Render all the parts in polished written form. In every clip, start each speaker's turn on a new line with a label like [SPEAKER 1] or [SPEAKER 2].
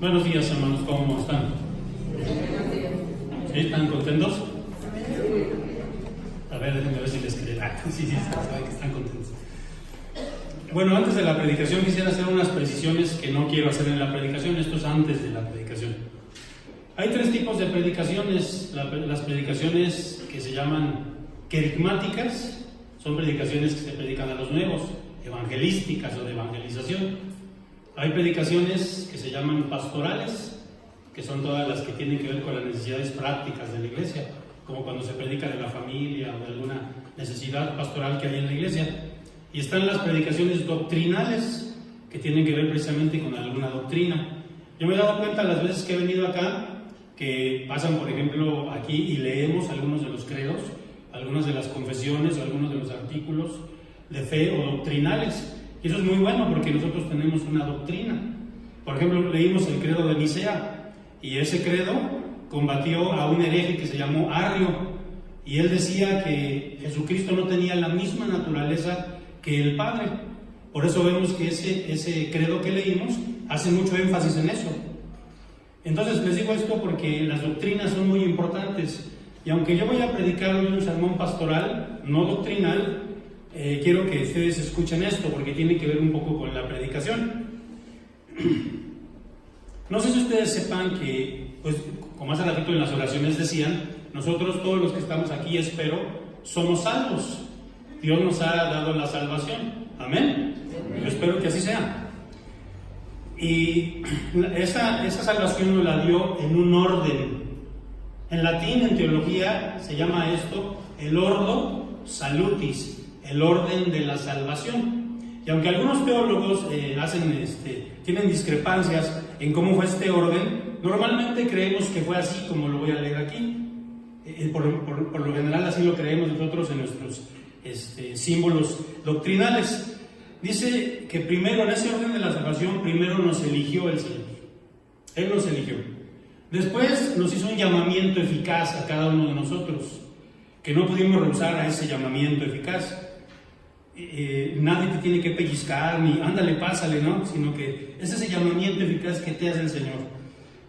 [SPEAKER 1] Buenos días, hermanos, ¿cómo están? ¿Sí? ¿Están contentos? A ver, déjenme ver si les creen. Sí, saben que están contentos. Bueno, antes de la predicación quisiera hacer unas precisiones que no quiero hacer en la predicación. Esto es antes de la predicación. Hay tres tipos de predicaciones. Las predicaciones que se llaman querigmáticas son predicaciones que se predican a los nuevos, evangelísticas o de evangelización. Hay predicaciones que se llaman pastorales, que son todas las que tienen que ver con las necesidades prácticas de la iglesia, como cuando se predica de la familia o de alguna necesidad pastoral que hay en la iglesia. Y están las predicaciones doctrinales, que tienen que ver precisamente con alguna doctrina. Yo me he dado cuenta las veces que he venido acá, que pasan, por ejemplo, aquí y leemos algunos de los credos, algunas de las confesiones o algunos de los artículos de fe o doctrinales. Y eso es muy bueno porque nosotros tenemos una doctrina. Por ejemplo, leímos el credo de Nicea y ese credo combatió a un hereje que se llamó Arrio, y él decía que Jesucristo no tenía la misma naturaleza que el Padre. Por eso vemos que ese credo que leímos hace mucho énfasis en eso. Entonces les digo esto porque las doctrinas son muy importantes, y aunque yo voy a predicar hoy un sermón pastoral, no doctrinal, quiero que ustedes escuchen esto porque tiene que ver un poco con la predicación. No sé si ustedes sepan que, pues, como hace ratito en las oraciones decían, nosotros todos los que estamos aquí, espero, somos salvos. Dios nos ha dado la salvación. Amén. Yo espero que así sea. Y esa salvación nos la dio en un orden. En latín, en teología, se llama esto el ordo salutis, el orden de la salvación. Y aunque algunos teólogos tienen discrepancias en cómo fue este orden, normalmente creemos que fue así como lo voy a leer aquí. Por lo general así lo creemos nosotros en nuestros símbolos doctrinales. Dice que primero, en ese orden de la salvación, primero nos eligió el Señor. Él nos eligió. Después nos hizo un llamamiento eficaz a cada uno de nosotros, que no pudimos rehusar a ese llamamiento eficaz. Nadie te tiene que pellizcar ni ándale, pásale, ¿no? Sino que es ese llamamiento eficaz que te hace el Señor.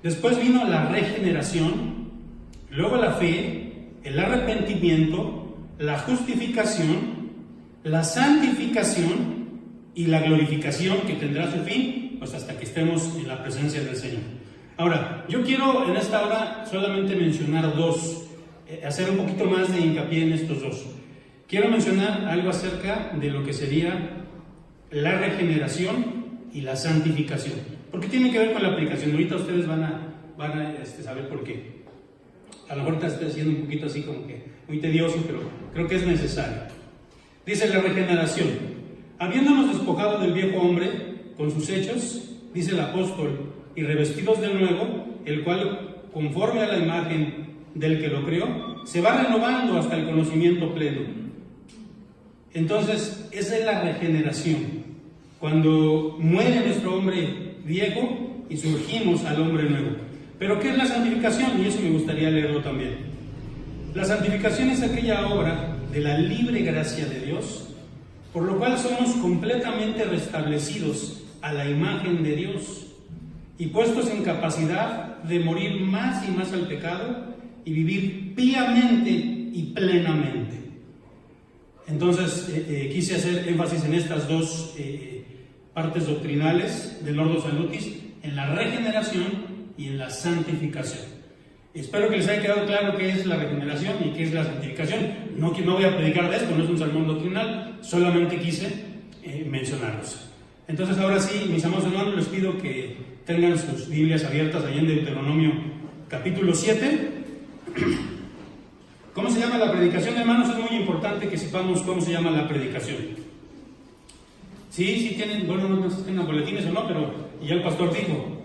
[SPEAKER 1] Después vino la regeneración, luego la fe, el arrepentimiento, la justificación, la santificación y la glorificación, que tendrá su fin pues hasta que estemos en la presencia del Señor. Ahora, yo quiero en esta hora solamente mencionar dos, hacer un poquito más de hincapié en estos dos. Quiero mencionar algo acerca de lo que sería la regeneración y la santificación, porque tiene que ver con la aplicación. Ahorita ustedes van a saber por qué. A lo mejor estoy haciendo un poquito así como que muy tedioso, pero creo que es necesario. Dice la regeneración: habiéndonos despojado del viejo hombre con sus hechos, dice el apóstol, y revestidos de nuevo, el cual, conforme a la imagen del que lo creó, se va renovando hasta el conocimiento pleno. Entonces, esa es la regeneración, cuando muere nuestro hombre viejo y surgimos al hombre nuevo. Pero ¿qué es la santificación? Y eso me gustaría leerlo también. La santificación es aquella obra de la libre gracia de Dios, por lo cual somos completamente restablecidos a la imagen de Dios y puestos en capacidad de morir más y más al pecado y vivir piamente y plenamente. Entonces, quise hacer énfasis en estas dos partes doctrinales del Ordo Salutis, en la regeneración y en la santificación. Espero que les haya quedado claro qué es la regeneración y qué es la santificación. No voy a predicar de esto, no es un sermón doctrinal, solamente quise mencionarlos. Entonces, ahora sí, mis amados hermanos, les pido que tengan sus Biblias abiertas ahí en Deuteronomio capítulo 7. ¿Cómo se llama la predicación, hermanos? Es muy importante que sepamos cómo se llama la predicación. Sí tienen, bueno, no sé si tengan boletines o no, pero ya el pastor dijo.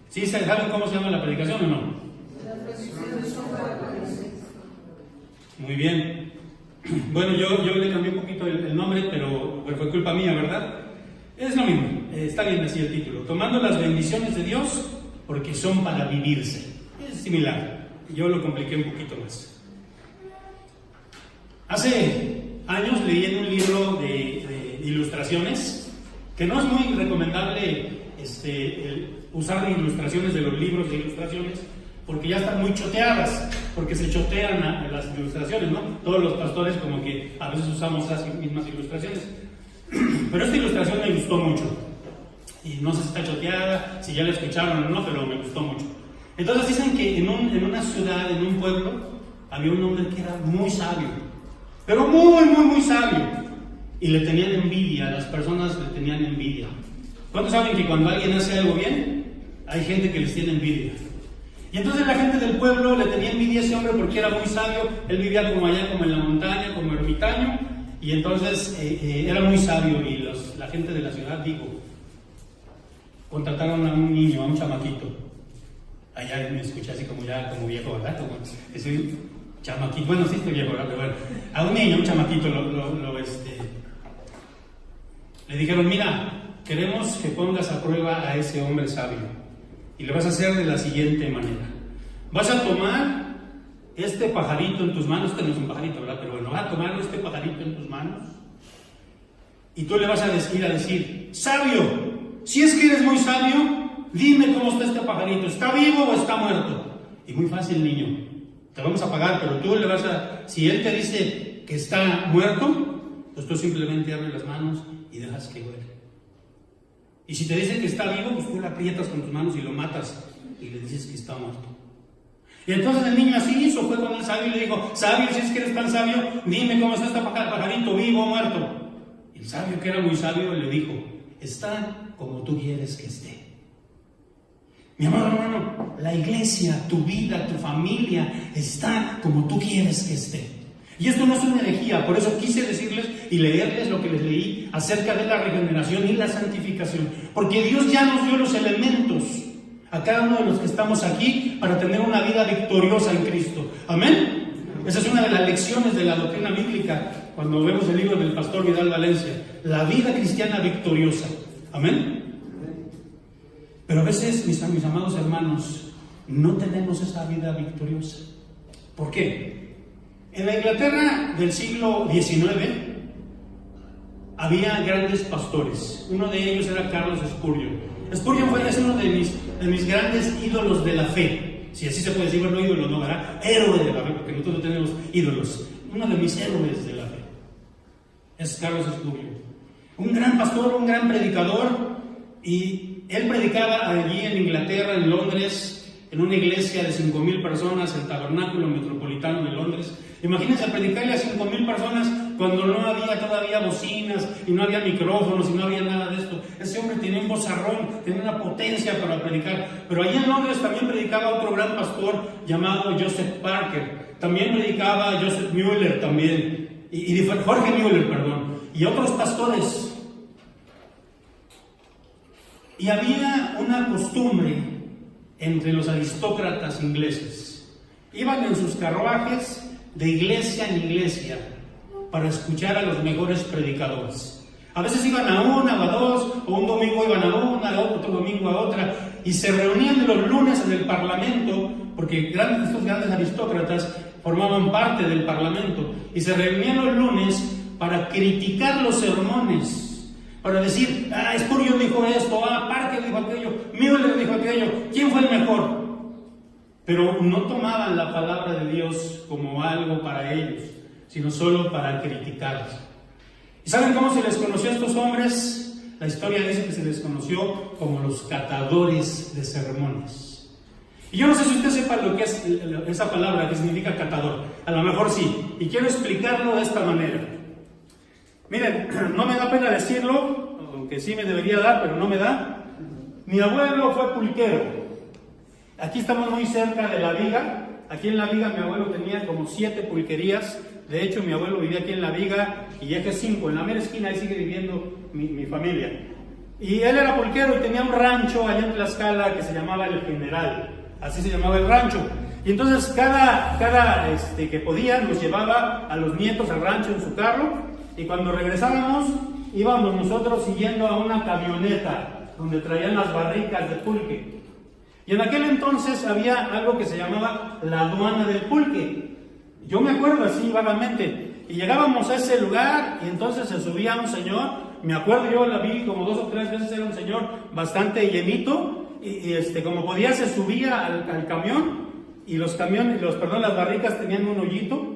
[SPEAKER 1] ¿Sí saben cómo se llama la predicación o no? Muy bien. Bueno, yo le cambié un poquito el nombre, pero fue culpa mía, ¿verdad? Es lo mismo, está bien así el título. Tomando las bendiciones de Dios, porque son para vivirse. Es similar, yo lo compliqué un poquito más. Hace años leí en un libro de ilustraciones, que no es muy recomendable usar ilustraciones de los libros de ilustraciones, porque ya están muy choteadas, porque se chotean las ilustraciones, ¿no? Todos los pastores como que a veces usamos esas mismas ilustraciones. Pero esta ilustración me gustó mucho. Y no sé si está choteada, si ya la escucharon o no, pero me gustó mucho. Entonces dicen que en una ciudad, en un pueblo, había un hombre que era muy sabio, pero muy, muy, muy sabio. Y le tenían envidia, las personas le tenían envidia. ¿Cuántos saben que cuando alguien hace algo bien, hay gente que les tiene envidia? Y entonces la gente del pueblo le tenía envidia a ese hombre porque era muy sabio. Él vivía como allá, como en la montaña, como ermitaño, y entonces era muy sabio. Y la gente de la ciudad, contrataron a un niño, a un chamaquito. Allá me escuché así como viejo, ¿verdad? Como ese chamaquito, bueno, sí estoy viejo, ¿verdad? Pero bueno, a un niño, un chamaquito, le dijeron: mira, queremos que pongas a prueba a ese hombre sabio. Y le vas a hacer de la siguiente manera. Vas a tomar este pajarito en tus manos. Este no es un pajarito, ¿verdad? Pero bueno, vas a tomar este pajarito en tus manos. Y tú le vas a decir: sabio, si es que eres muy sabio, dime cómo está este pajarito. ¿Está vivo o está muerto? Y muy fácil, niño. Te vamos a pagar, pero tú le vas a... Si él te dice que está muerto, pues tú simplemente abres las manos y dejas que huele. Y si te dice que está vivo, pues tú le aprietas con tus manos y lo matas y le dices que está muerto. Y entonces el niño así hizo, fue con el sabio y le dijo: sabio, si es que eres tan sabio, dime cómo está este pajarito, vivo o muerto. Y el sabio, que era muy sabio, le dijo: está como tú quieres que esté. Mi amado hermano, la iglesia, tu vida, tu familia, está como tú quieres que esté. Y esto no es una herejía, por eso quise decirles y leerles lo que les leí acerca de la regeneración y la santificación. Porque Dios ya nos dio los elementos a cada uno de los que estamos aquí para tener una vida victoriosa en Cristo. ¿Amén? Esa es una de las lecciones de la doctrina bíblica cuando vemos el libro del pastor Vidal Valencia. La vida cristiana victoriosa. ¿Amén? Pero a veces, mis amados hermanos, no tenemos esa vida victoriosa. ¿Por qué? En la Inglaterra del siglo XIX había grandes pastores. Uno de ellos era Carlos Spurgeon. Spurgeon es uno de mis grandes ídolos de la fe. Si así se puede decir, bueno, ídolo no, ¿verdad? Héroe de la fe, porque nosotros no tenemos ídolos. Uno de mis héroes de la fe es Carlos Spurgeon. Un gran pastor, un gran predicador, y él predicaba allí en Inglaterra, en Londres, en una iglesia de 5,000 personas, el Tabernáculo Metropolitano de Londres. Imagínense predicarle a 5,000 personas cuando no había todavía bocinas y no había micrófonos y no había nada de esto. Ese hombre tenía un vozarrón, tenía una potencia para predicar. Pero allí en Londres también predicaba otro gran pastor llamado Joseph Parker. También predicaba Joseph Mueller también. Jorge Mueller, perdón. Y otros pastores. Y había una costumbre entre los aristócratas ingleses. Iban en sus carruajes de iglesia en iglesia para escuchar a los mejores predicadores. A veces iban a una o a dos, o un domingo iban a una, otro domingo a otra, y se reunían los lunes en el Parlamento, porque estos grandes aristócratas formaban parte del Parlamento, y se reunían los lunes para criticar los sermones. Para decir: Spurgeon dijo esto, Parker dijo aquello, Mueller dijo aquello, ¿quién fue el mejor? Pero no tomaban la palabra de Dios como algo para ellos, sino solo para criticarlos. ¿Y saben cómo se les conoció a estos hombres? La historia dice que se les conoció como los catadores de sermones. Y yo no sé si usted sepa lo que es esa palabra que significa catador. A lo mejor sí, y quiero explicarlo de esta manera. Miren, no me da pena decirlo, aunque sí me debería dar, pero no me da. Mi abuelo fue pulquero. Aquí estamos muy cerca de La Viga. Aquí en La Viga mi abuelo tenía como 7 pulquerías. De hecho, mi abuelo vivía aquí en La Viga y Eje 5, en la mera esquina, ahí sigue viviendo mi familia. Y él era pulquero y tenía un rancho allá en Tlaxcala que se llamaba El General. Así se llamaba el rancho. Y entonces cada que podía nos llevaba a los nietos al rancho en su carro. Y cuando regresábamos, íbamos nosotros siguiendo a una camioneta donde traían las barricas de pulque. Y en aquel entonces había algo que se llamaba la aduana del pulque. Yo me acuerdo así vagamente. Y llegábamos a ese lugar y entonces se subía un señor Me acuerdo, yo la vi como 2 o 3 veces, era un señor bastante llenito, y como podía se subía al camión, y las barricas tenían un hoyito,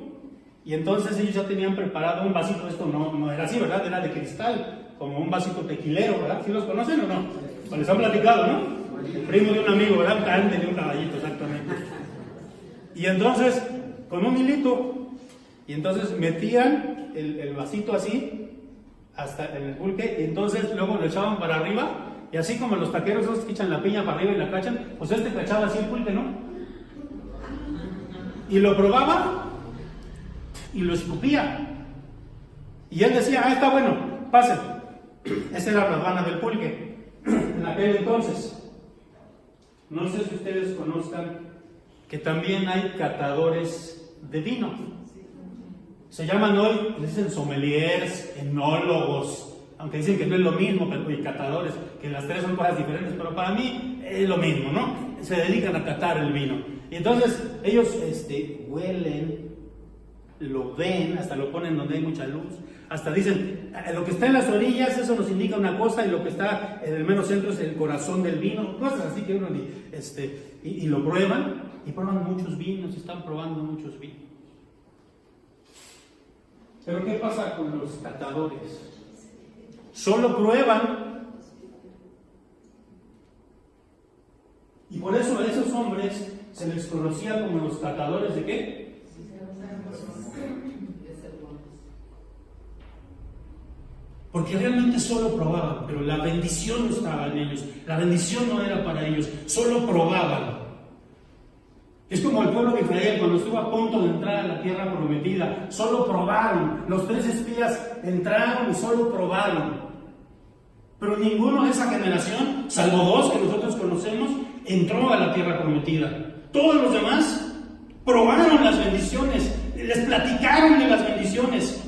[SPEAKER 1] y entonces ellos ya tenían preparado un vasito. Esto no era así, ¿verdad? Era de cristal, como un vasito tequilero, ¿verdad? ¿Sí los conocen o no? Pues les han platicado, ¿no? El primo de un amigo, ¿verdad? De un caballito, exactamente. Y entonces, con un hilito, y entonces metían el vasito así, hasta en el pulque, y entonces luego lo echaban para arriba, y así como los taqueros esos que echan la piña para arriba y la cachan, pues cachaba así el pulque, ¿no? Y lo probaba, y lo escupía. Y él decía, está bueno, pasen. Esa era la aduana del pulque en aquel entonces. No sé si ustedes conozcan que también hay catadores de vino. Se llaman hoy, les dicen sommeliers, enólogos, aunque dicen que no es lo mismo, pero y catadores, que las tres son cosas diferentes, pero para mí es lo mismo, ¿no? Se dedican a catar el vino. Y entonces ellos huelen, lo ven, hasta lo ponen donde hay mucha luz, hasta dicen, lo que está en las orillas, eso nos indica una cosa, y lo que está en el mero centro es el corazón del vino, cosas así que uno y lo prueban, y prueban muchos vinos, están probando muchos vinos. Pero ¿qué pasa con los catadores? Solo prueban, y por eso a esos hombres se les conocía como los catadores ¿de qué? Porque realmente solo probaban, pero la bendición no estaba en ellos, la bendición no era para ellos, solo probaban. Es como el pueblo de Israel cuando estuvo a punto de entrar a la tierra prometida, solo probaron. Los 3 espías entraron y solo probaron. Pero ninguno de esa generación, salvo 2 que nosotros conocemos, entró a la tierra prometida. Todos los demás probaron las bendiciones, les platicaron de las bendiciones,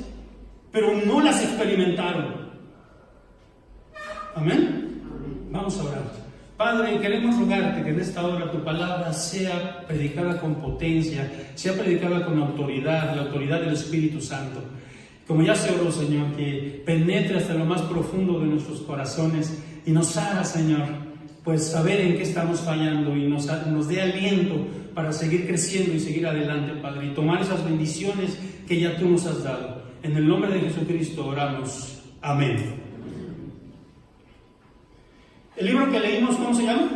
[SPEAKER 1] pero no las experimentaron. ¿Amén? Vamos a orar. Padre, queremos rogarte que en esta hora tu palabra sea predicada con potencia, sea predicada con autoridad, la autoridad del Espíritu Santo. Como ya se oró, Señor, que penetre hasta lo más profundo de nuestros corazones y nos haga, Señor, pues saber en qué estamos fallando y nos dé aliento para seguir creciendo y seguir adelante, Padre, y tomar esas bendiciones que ya tú nos has dado. En el nombre de Jesucristo oramos. Amén. El libro que leímos, ¿cómo se llama?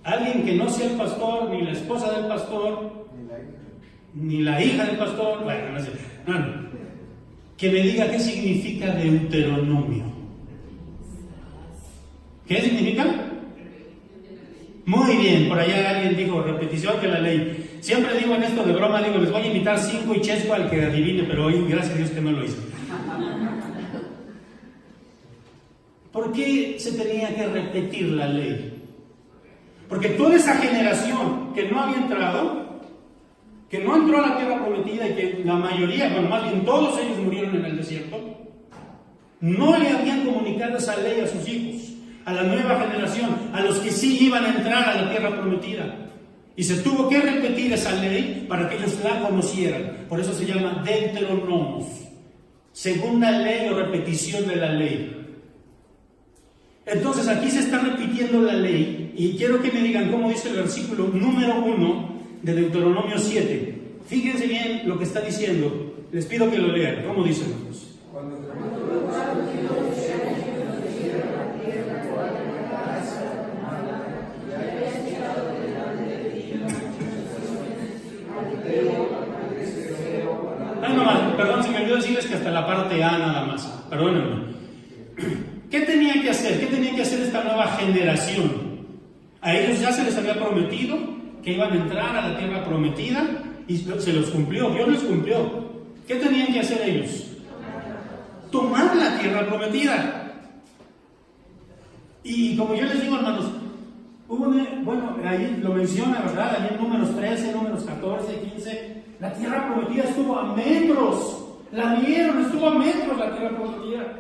[SPEAKER 1] Alguien que no sea el pastor, ni la esposa del pastor, ni la hija del pastor, bueno, no sé, no. Que me diga qué significa Deuteronomio. ¿Qué significa? Muy bien, por allá alguien dijo, repetición que la ley. Siempre digo en esto de broma, digo, les voy a invitar 5 y Chesco al que adivine, pero hoy, gracias a Dios que no lo hice. ¿Por qué se tenía que repetir la ley? Porque toda esa generación que no había entrado, que no entró a la tierra prometida y que la mayoría, bueno, más bien todos ellos murieron en el desierto, no le habían comunicado esa ley a sus hijos, a la nueva generación, a los que sí iban a entrar a la tierra prometida. Y se tuvo que repetir esa ley para que ellos la conocieran. Por eso se llama Deuteronomos, segunda ley o repetición de la ley. Entonces aquí se está repitiendo la ley y quiero que me digan cómo dice el versículo número 1 de Deuteronomio 7. Fíjense bien lo que está diciendo. Les pido que lo lean. ¿Cómo dicen? Perdón, se me olvidó decirles que hasta la parte A nada más. Perdónenme. ¿Qué tenían que hacer? ¿Qué tenía que hacer esta nueva generación? A ellos ya se les había prometido que iban a entrar a la tierra prometida y se los cumplió, Dios les cumplió. ¿Qué tenían que hacer ellos? Tomar la tierra prometida. Y como yo les digo, hermanos, bueno, ahí lo menciona, ¿verdad? Ahí en números 13, números 14, 15, la tierra prometida estuvo a metros. La vieron, estuvo a metros la tierra prometida.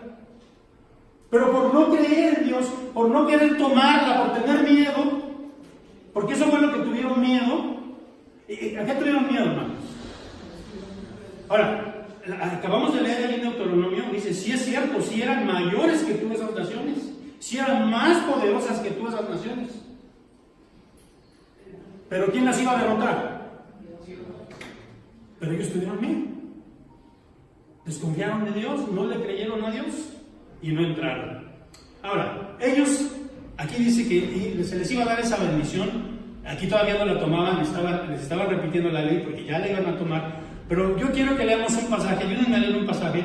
[SPEAKER 1] Pero por no creer en Dios, por no querer tomarla, por tener miedo, porque eso fue lo que tuvieron miedo. ¿A qué tuvieron miedo, hermanos? Ahora, acabamos de leer en Deuteronomio, dice, si es cierto, si eran mayores que tú esas naciones, si eran más poderosas que tú esas naciones. Pero ¿quién las iba a derrotar? Pero ellos tuvieron miedo. Desconfiaron de Dios, no le creyeron a Dios y no entraron. Ahora, ellos, aquí dice que se les iba a dar esa bendición. Aquí todavía no la tomaban, les estaba repitiendo la ley porque ya la iban a tomar. Pero yo quiero que leamos un pasaje, ayúdenme a leer un pasaje.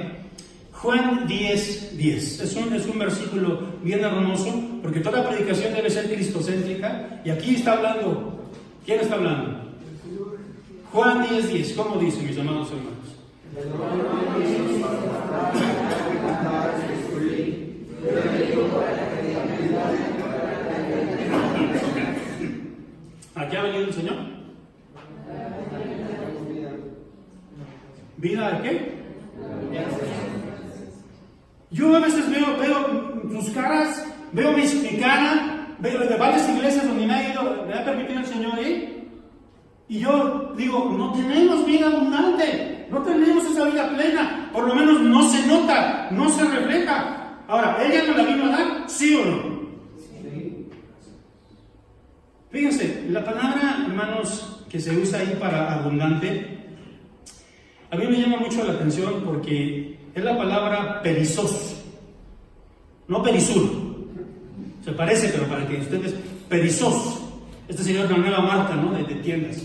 [SPEAKER 1] Juan 10:10. Es un versículo bien hermoso, porque toda predicación debe ser cristocéntrica. Y aquí está hablando, ¿quién está hablando? Juan 10:10. ¿Cómo dice, mis amados hermanos? ¿A qué ha venido el Señor? ¿Vida de qué? Yo a veces veo tus caras, veo mi cara, veo de varias iglesias donde me ha permitido el Señor ir, y yo digo, no tenemos vida abundante, no tenemos esa vida plena, por lo menos no se nota, no se refleja. Ahora, ¿ella nos la vino a dar? ¿Sí o no? Sí. Fíjense, la palabra, hermanos, que se usa ahí para abundante, a mí me llama mucho la atención porque es la palabra perizos, no perisur. Se parece, pero para que ustedes, perizos. Esta sería una nueva marca, ¿no? de tiendas.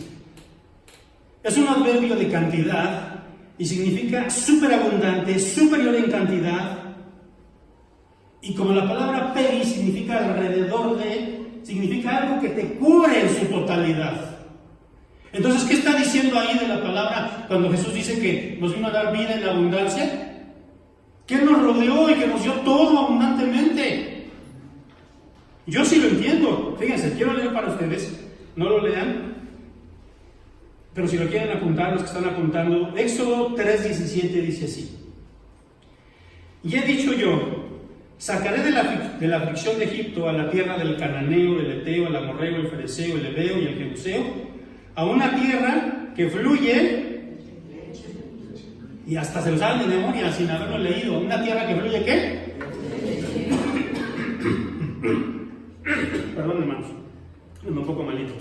[SPEAKER 1] Es un adverbio de cantidad y significa superabundante, superior en cantidad. Y como la palabra peri significa alrededor de, significa algo que te cubre en su totalidad. Entonces, ¿qué está diciendo ahí de la palabra cuando Jesús dice que nos vino a dar vida en abundancia? Que Él nos rodeó y que nos dio todo abundantemente. Yo sí lo entiendo. Fíjense, quiero leer para ustedes, no lo lean, pero si lo quieren apuntar, los que están apuntando, Éxodo 3:17 dice así: y he dicho yo, sacaré de la aflicción de Egipto a la tierra del cananeo, del eteo, el amorreo, el fereceo, el heveo y el jebuseo, a una tierra que fluye, y hasta se lo saben de memoria sin haberlo leído. ¿Una tierra que fluye qué? Perdón, hermanos, ando un poco malito.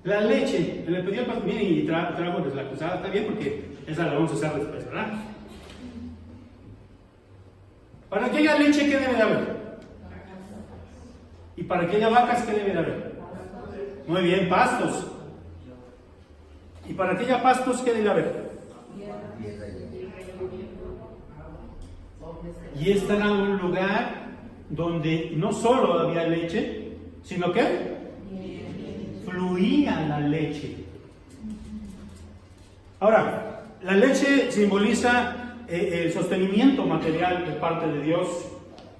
[SPEAKER 1] La leche, le pedí al pastor, miren, y trago deslactosada, está bien porque esa la vamos a usar después, ¿verdad? Para que haya leche, ¿qué debe de haber? Y para que haya vacas, ¿qué debe de haber? Muy bien, pastos. Y para que haya pastos, ¿qué debe haber? Y este era un lugar donde no solo había leche, sino que fluía la leche. Ahora, la leche simboliza el sostenimiento material de parte de Dios,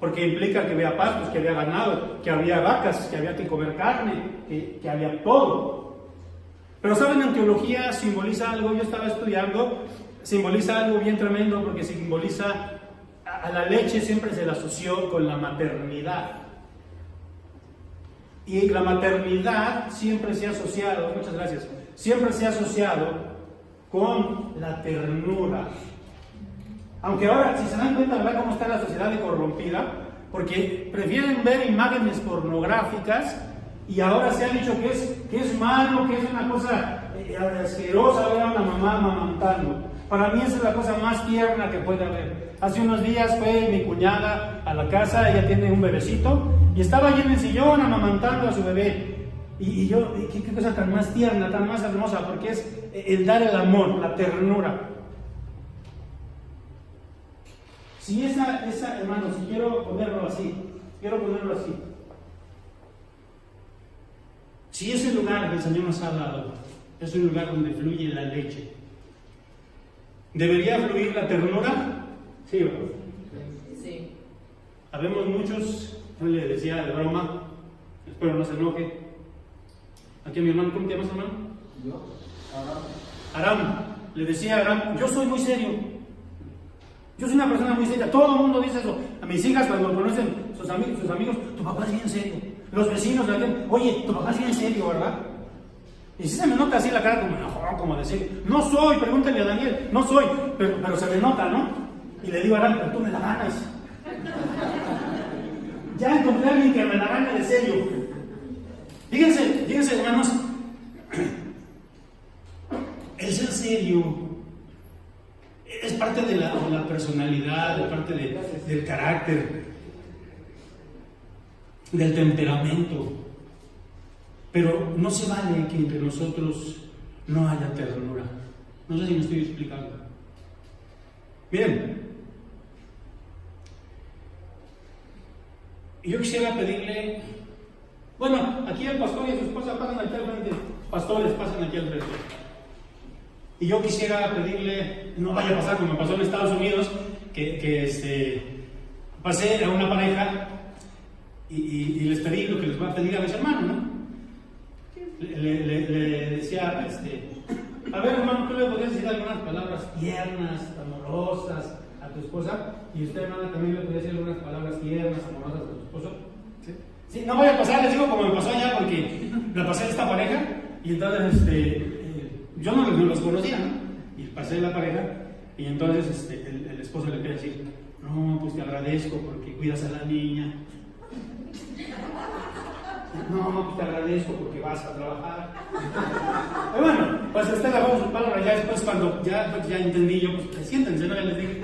[SPEAKER 1] porque implica que había pastos, que había ganado, que había vacas, que había que comer carne, que había todo. Pero saben, en teología simboliza algo, yo estaba estudiando, simboliza algo bien tremendo, porque simboliza a la leche, siempre se la asoció con la maternidad. Y la maternidad siempre se ha asociado, muchas gracias, siempre se ha asociado con la ternura. Aunque ahora, si se dan cuenta, ¿verdad?, cómo está la sociedad de corrompida, porque prefieren ver imágenes pornográficas, y ahora se ha dicho que es malo, que es una cosa asquerosa ver a una mamá amamantando. Para mí esa es la cosa más tierna que puede haber. Hace unos días fue mi cuñada a la casa, ella tiene un bebecito, y estaba allí en el sillón amamantando a su bebé. Y yo, ¿qué cosa tan más tierna, tan más hermosa? Porque es el dar el amor, la ternura. Si esa, hermano, si quiero ponerlo así, si ese lugar que el Señor nos ha dado es un lugar donde fluye la leche, ¿debería fluir la ternura? Sí, ¿verdad? Sí. Habemos muchos, yo le decía de broma, espero no se enoje. Aquí a mi hermano, ¿cómo te llamas, hermano? Yo, Aram. Le decía a Aram, yo soy muy serio. Yo soy una persona muy seria, todo el mundo dice eso. A mis hijas, cuando me conocen sus amigos, tu papá es bien serio. Los vecinos, oye, tu papá es bien serio, ¿verdad? Y si se me nota así la cara como enojón, como decir, no soy, pregúntale a Daniel, no soy, pero se me nota, ¿no? Y le digo a Daniel, pero tú me la ganas. Ya encontré a alguien que me la gana de serio. Fíjense, hermanos, el ser serio es parte de la personalidad, es parte del carácter, del temperamento. Pero no se vale que entre nosotros no haya ternura. No sé si me estoy explicando. Miren, yo quisiera pedirle, bueno, aquí el pastor y su esposa pasan aquí al frente, pastores pasan aquí al frente. Y yo quisiera pedirle, no vaya a pasar como pasó en Estados Unidos, que pasé a una pareja y les pedí lo que les va a pedir a mis hermanos, ¿no? Le decía, a ver, hermano, ¿tú le podrías decir algunas palabras tiernas, amorosas a tu esposa? Y usted, hermana, también le podría decir algunas palabras tiernas, amorosas a tu esposo. Sí, no vaya a pasar, les digo como me pasó allá, porque la pasé a esta pareja y entonces yo no los conocía, ¿no? Y pasé a la pareja y entonces el esposo le quiere decir, no, pues te agradezco porque cuidas a la niña. No, pues te agradezco porque vas a trabajar. Pero bueno, pues usted le hago sus palabras. Ya después, cuando ya entendí, yo, pues siéntense, ¿no? Ya les dije.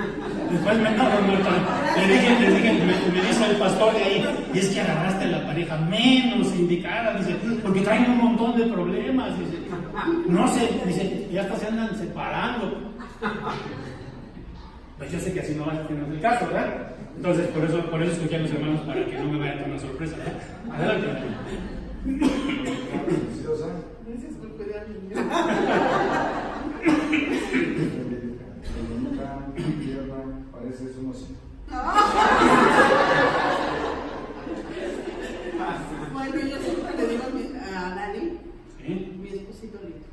[SPEAKER 1] Después le dije, me dice el pastor de ahí, y es que agarraste a la pareja menos indicada, dice, porque traen un montón de problemas. Dice, no sé, dice, y hasta se andan separando. Pues yo sé que así no es el caso, ¿verdad? Entonces, por eso escogí a los hermanos para que no me vaya a tener una sorpresa, ¿verdad? Adelante.
[SPEAKER 2] Gracias por cuidar al niño. Parece eso, no sé. Bueno, yo siempre le digo a Dani, ¿sí? Mi esposito lindo.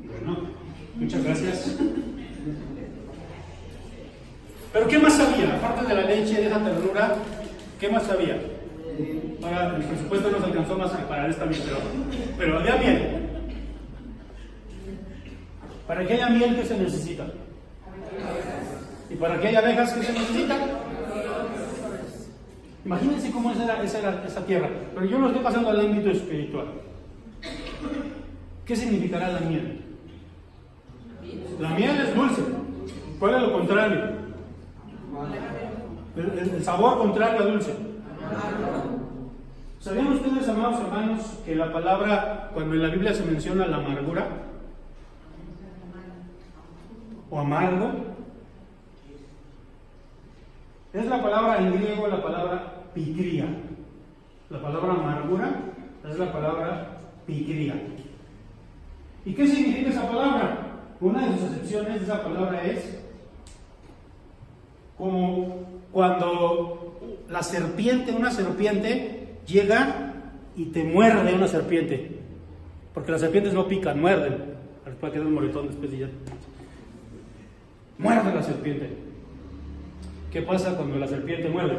[SPEAKER 1] Bueno, muchas gracias. Pero ¿qué más sabía? Aparte de la leche, de esa ternura, ¿qué más sabía? Ahora, el presupuesto nos alcanzó más para esta miel, pero había miel. Para que haya miel, ¿qué se necesita? Y para que haya abejas, ¿qué se necesita? Imagínense cómo era esa tierra. Pero yo lo estoy pasando al ámbito espiritual. ¿Qué significará la miel? La miel es dulce. ¿Cuál es lo contrario? El sabor contrario a dulce. ¿Sabían ustedes, amados hermanos, que la palabra, cuando en la Biblia se menciona la amargura o amargo, es la palabra en griego, la palabra pikria? La palabra amargura es la palabra pikria. ¿Y qué significa esa palabra? Una de sus acepciones de esa palabra es como cuando una serpiente llega y te muerde una serpiente, porque las serpientes no pican, muerden. Después queda un moretón después y ya. Muerde la serpiente. ¿Qué pasa cuando la serpiente muerde?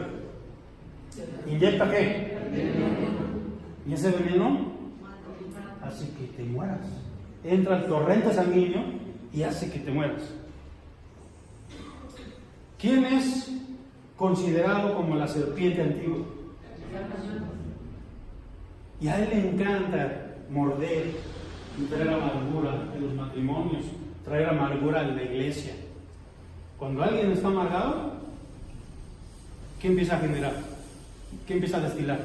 [SPEAKER 1] ¿Inyecta qué? Y ese veneno hace que te mueras. Entra el torrente sanguíneo y hace que te mueras. ¿Quién es considerado como la serpiente antigua? Y a él le encanta morder y traer amargura en los matrimonios, traer amargura en la iglesia. Cuando alguien está amargado, ¿qué empieza a generar? ¿Qué empieza a destilar?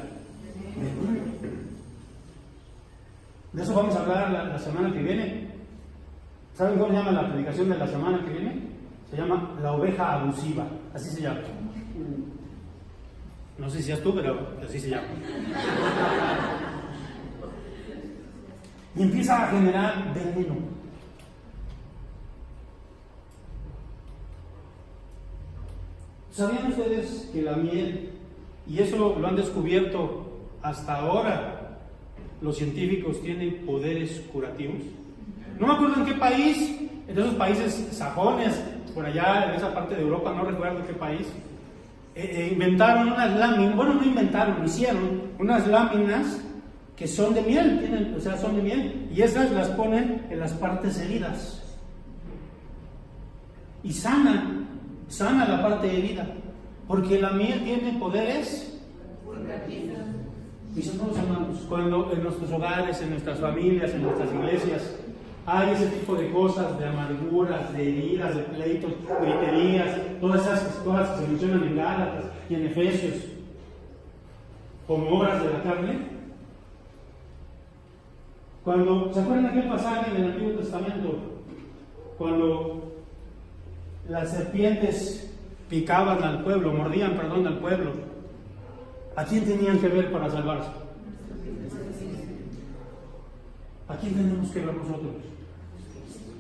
[SPEAKER 1] De eso vamos a hablar la semana que viene. ¿Saben cómo se llama la predicación de la semana que viene? Se llama la oveja abusiva, así se llama. No sé si seas tú, pero así se llama. Y empieza a generar veneno. ¿Sabían ustedes que la miel, y eso lo han descubierto hasta ahora, los científicos tienen poderes curativos? No me acuerdo en qué país, en esos países sajones, por allá en esa parte de Europa, no recuerdo qué país, inventaron unas láminas, bueno, no inventaron, hicieron unas láminas que son de miel, son de miel, y esas las ponen en las partes heridas. Y sana la parte herida, porque la miel tiene poderes. Mis hermanos, cuando en nuestros hogares, en nuestras familias, en nuestras iglesias, hay ese tipo de cosas, de amarguras, de heridas, de pleitos, griterías, todas esas cosas que se mencionan en Gálatas y en Efesios, como obras de la carne. Cuando, ¿se acuerdan de aquel pasaje del Antiguo Testamento? Cuando las serpientes picaban al pueblo, mordían al pueblo. ¿A quién tenían que ver para salvarse? ¿A quién tenemos que ver nosotros?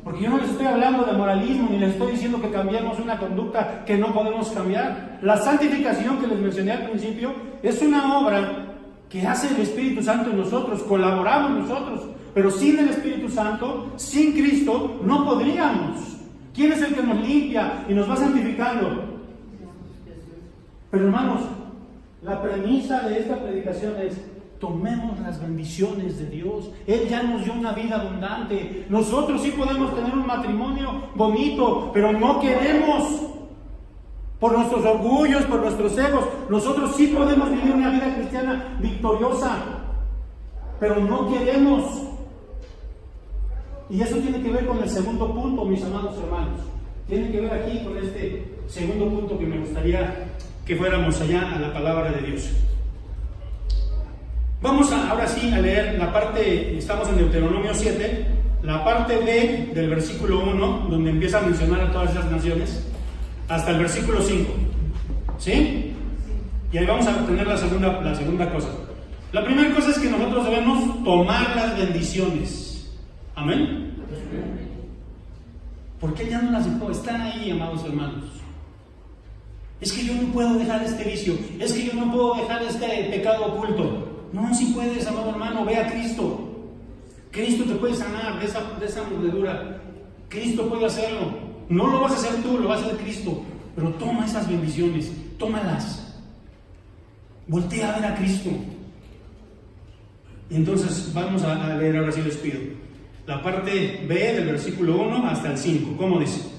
[SPEAKER 1] Porque yo no les estoy hablando de moralismo, ni les estoy diciendo que cambiemos una conducta que no podemos cambiar. La santificación que les mencioné al principio es una obra que hace el Espíritu Santo en nosotros, colaboramos nosotros, pero sin el Espíritu Santo, sin Cristo, no podríamos. ¿Quién es el que nos limpia y nos va santificando? Pero hermanos, la premisa de esta predicación es: tomemos las bendiciones de Dios. Él ya nos dio una vida abundante. Nosotros sí podemos tener un matrimonio bonito, pero no queremos. Por nuestros orgullos, por nuestros egos. Nosotros sí podemos vivir una vida cristiana victoriosa, pero no queremos. Y eso tiene que ver con el segundo punto, mis amados hermanos. Tiene que ver aquí con este segundo punto que me gustaría que fuéramos allá a la palabra de Dios. Vamos ahora sí a leer la parte, estamos en Deuteronomio 7, la parte B del versículo 1, donde empieza a mencionar a todas esas naciones, hasta el versículo 5. ¿Sí? Y ahí vamos a tener la segunda cosa. La primera cosa es que nosotros debemos tomar las bendiciones. Amén. ¿Por qué ya no las dejó? Están ahí, amados hermanos. Es que yo no puedo dejar este vicio, es que yo no puedo dejar este pecado oculto. No, si puedes, amado hermano, ve a Cristo. Cristo te puede sanar de esa mordedura. Cristo puede hacerlo. No lo vas a hacer tú, lo va a hacer Cristo. Pero toma esas bendiciones, tómalas. Voltea a ver a Cristo. Y entonces vamos a leer, ahora sí les pido, la parte B del versículo 1 hasta el 5. ¿Cómo dice?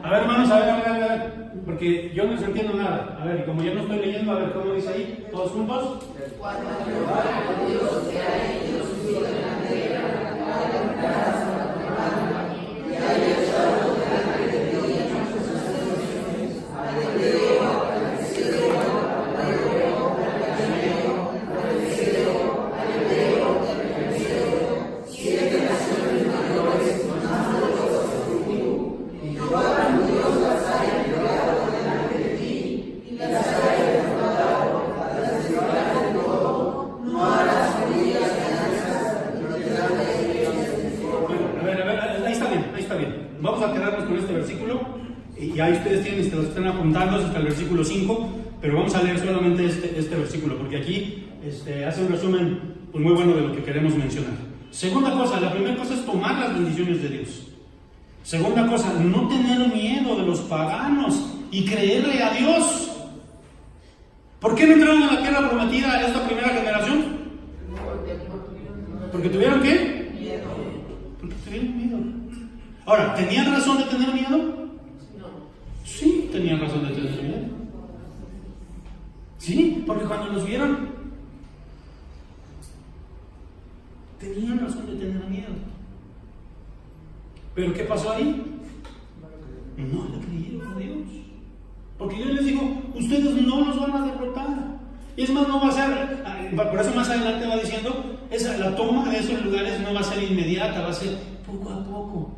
[SPEAKER 1] A ver, hermanos, a ver, porque yo no les entiendo nada. A ver, y como yo no estoy leyendo, a ver, ¿cómo dice ahí? ¿Todos juntos? Y ahí ustedes tienen, los están apuntando hasta el versículo 5, pero vamos a leer solamente este versículo, porque aquí hace un resumen pues, muy bueno de lo que queremos mencionar. Segunda cosa, la primera cosa es tomar las bendiciones de Dios. Segunda cosa, no tener miedo de los paganos y creerle a Dios. ¿Por qué no entraron a la tierra prometida a esta primera generación? ¿Porque tuvieron qué? Miedo. Porque tuvieron miedo. Ahora, ¿tenían razón de tener miedo? Sí, tenían razón de tener miedo. Sí, porque cuando los vieron, tenían razón de tener miedo. ¿Pero qué pasó ahí? No le creyeron a Dios. Porque Dios les dijo, ustedes no los van a derrotar. Y es más, no va a ser, por eso más adelante va diciendo, la toma de esos lugares no va a ser inmediata, va a ser poco a poco.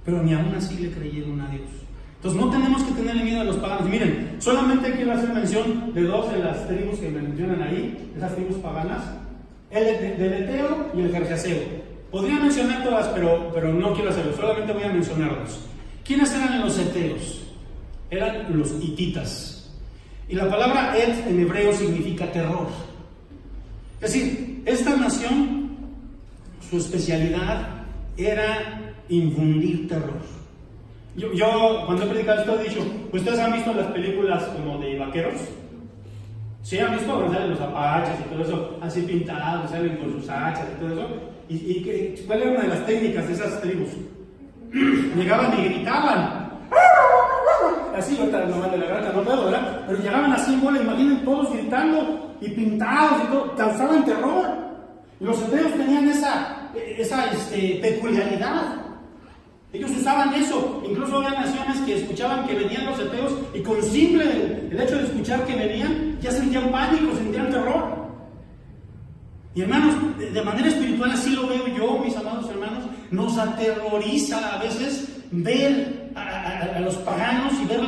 [SPEAKER 1] Pero ni aún así le creyeron a Dios. Entonces no tenemos que tenerle miedo a los paganos. Miren, solamente quiero hacer mención de dos de las tribus que me mencionan ahí, esas tribus paganas, el del Eteo y el Gergeseo. Podría mencionar todas, pero no quiero hacerlo, solamente voy a mencionar dos. ¿Quiénes eran los Eteos? Eran los hititas. Y la palabra Et en hebreo significa terror. Es decir, esta nación, su especialidad era infundir terror. Yo cuando he predicado esto he dicho, ¿ustedes han visto las películas como de vaqueros? ¿Sí han visto donde salen los apaches y todo eso, así pintados, salen con sus hachas y todo eso? ¿Cuál era una de las técnicas de esas tribus? Llegaban y gritaban. Así, ahorita no vale la grata, no puedo, ¿verdad? Pero llegaban así en bola, imaginen todos gritando y pintados y todo, causaban terror. Y los hebreos tenían esa peculiaridad. Ellos usaban eso. Incluso había naciones que escuchaban que venían los hebreos y con simple el hecho de escuchar que venían, ya sentían pánico, sentían terror. Y hermanos, de manera espiritual así lo veo yo, mis amados hermanos, nos aterroriza a veces ver a los paganos y ver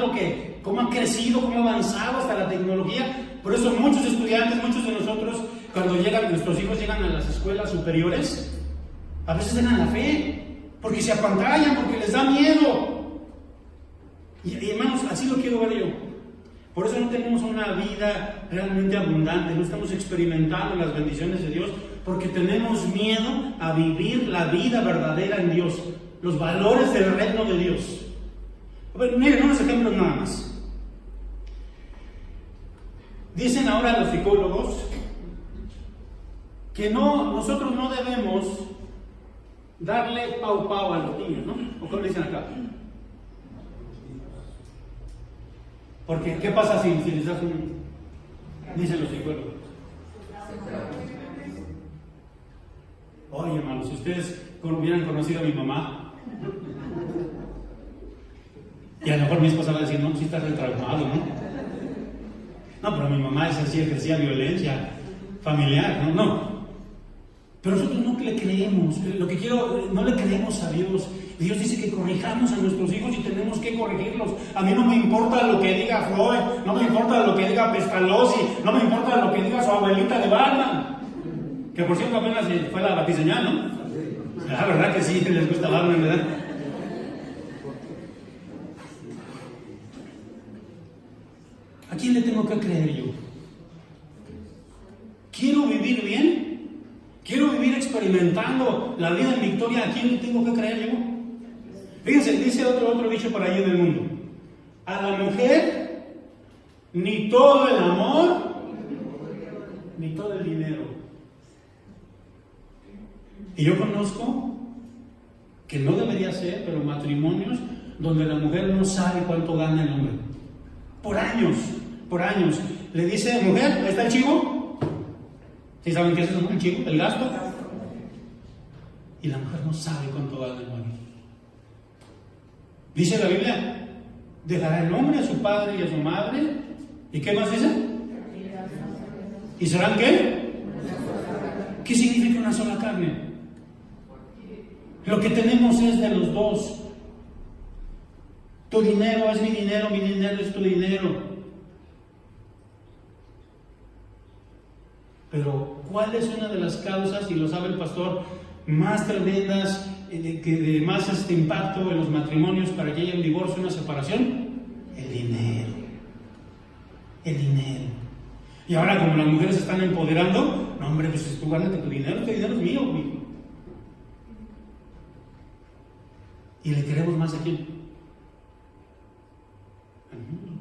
[SPEAKER 1] cómo ha crecido, cómo ha avanzado hasta la tecnología. Por eso muchos estudiantes, muchos de nosotros, cuando nuestros hijos llegan a las escuelas superiores, a veces dejan la fe, porque se apantallan, porque les da miedo. Y hermanos, así lo quiero ver yo. Por eso no tenemos una vida realmente abundante, no estamos experimentando las bendiciones de Dios, porque tenemos miedo a vivir la vida verdadera en Dios, los valores del reino de Dios. A ver, miren unos ejemplos nada más. Dicen ahora los psicólogos que nosotros no debemos darle pau pau a los niños, ¿no? ¿O cómo le dicen acá? Porque, ¿qué pasa si les das dicen los psicólogos? Oye, hermanos, si ustedes hubieran conocido a mi mamá, y a lo mejor mi esposa va a decir, no, si estás retraumado, ¿no? No, pero mi mamá es así, ejercía violencia familiar, no. Pero nosotros no le creemos, no le creemos a Dios. Dios dice que corrijamos a nuestros hijos y tenemos que corregirlos. A mí no me importa lo que diga Freud, no me importa lo que diga Pestalozzi, no me importa lo que diga su abuelita de Batman. Que por cierto apenas fue la batiseñal, ¿no? La verdad que sí, les gusta Batman, ¿verdad? ¿A quién le tengo que creer yo? ¿Quiero vivir bien? ¿Quiero vivir experimentando la vida en victoria? ¿A quién le tengo que creer yo? Fíjense, dice otro dicho por ahí en el mundo. A la mujer, ni todo el amor, ni todo el dinero. Y yo conozco que no debería ser, pero matrimonios donde la mujer no sabe cuánto gana el hombre. Por años. Le dice, mujer, ¿ahí está el chivo? ¿Sí saben qué es eso, el chivo? ¿El gasto? Y la mujer no sabe cuánto gana el hombre. Dice la Biblia, dejará el hombre a su padre y a su madre. ¿Y qué más dice? ¿Y serán qué? ¿Qué significa una sola carne? Lo que tenemos es de los dos. Tu dinero es mi dinero es tu dinero. Pero, ¿cuál es una de las causas, y lo sabe el pastor, más tremendas, de más impacto en los matrimonios para que haya un divorcio, una separación? El dinero. Y ahora, como las mujeres se están empoderando, no, hombre, pues tú gánate tu dinero es mío, hijo. Y le queremos más a quién? Al mundo.